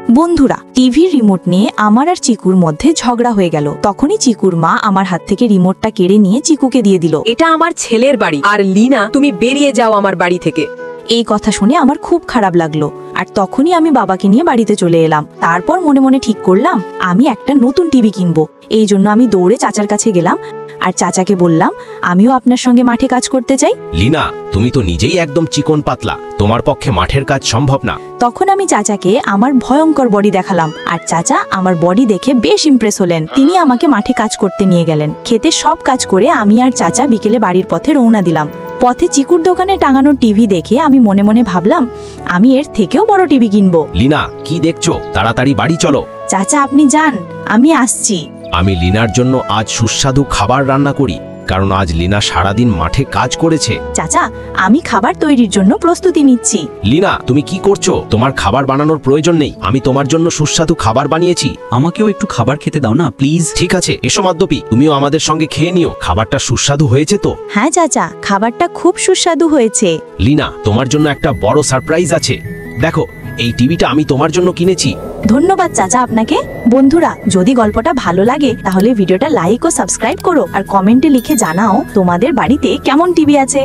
বন্ধুরা, টিভির রিমোট নিয়ে আমার আর চিকুর মধ্যে ঝগড়া হয়ে গেল। তখনই চিকুর মা আমার হাত থেকে রিমোটটা কেড়ে নিয়ে চিকুকে দিয়ে দিল। এটা আমার ছেলের বাড়ি, আর লিনা তুমি বেরিয়ে যাও আমার বাড়ি থেকে। এই কথা শুনে আমার খুব খারাপ লাগলো, আর তখনই আমি বাবাকে নিয়ে বাড়িতে চলে এলাম। তারপর মনে মনে ঠিক করলাম আমি একটা নতুন টিভি কিনবো। এই জন্য আমি দৌড়ে চাচার কাছে গেলাম আর চাচাকে বললাম আমিও আপনার সঙ্গে মাঠে কাজ করতে চাই। লিনা, তুমি তো নিজেই একদম চিকন পাতলা, তোমার পক্ষে মাঠের কাজ সম্ভব না। তখন আমি চাচাকে আমার ভয়ঙ্কর বডি দেখালাম, আর চাচা আমার বডি দেখে বেশ ইমপ্রেস হলেন। তিনি আমাকে মাঠে কাজ করতে নিয়ে গেলেন। খেতে সব কাজ করে আমি আর চাচা বিকেলে বাড়ির পথে রওনা দিলাম। পথে চিকুর দোকানে টাঙানো টিভি দেখে আমি মনে মনে ভাবলাম আমি এর থেকেও বড় টিভি কিনবো। লিনা, কি দেখছো? তাড়াতাড়ি বাড়ি চলো। চাচা আপনি যান, আমি আসছি। আমি লিনার জন্য আজ সুস্বাদু খাবার রান্না করি, কারণ আজ লিনা সারাদিন মাঠে কাজ করেছে। চাচা, আমি খাবার তৈরির জন্য প্রস্তুতি নিচ্ছি। লিনা, তুমি কি করছো? তোমার খাবার বানানোর প্রয়োজন নেই, আমি তোমার জন্য সুস্বাদু খাবার বানিয়েছি। আমাকেও একটু খাবার খেতে দাও না প্লিজ। ঠিক আছে, এসো মাদ্দপি, তুমিও আমাদের সঙ্গে খেয়ে নিও। খাবারটা সুস্বাদু হয়েছে তো? হ্যাঁ চাচা, খাবারটা খুব সুস্বাদু হয়েছে। লিনা, তোমার জন্য একটা বড় সারপ্রাইজ আছে। দেখো, এই টিভিটা আমি তোমার জন্য কিনেছি। ধন্যবাদ চাচা আপনাকে। বন্ধুরা, যদি গল্পটা ভালো লাগে তাহলে ভিডিওটা লাইক ও সাবস্ক্রাইব করো, আর কমেন্টে লিখে জানাও তোমাদের বাড়িতে কেমন টিভি আছে।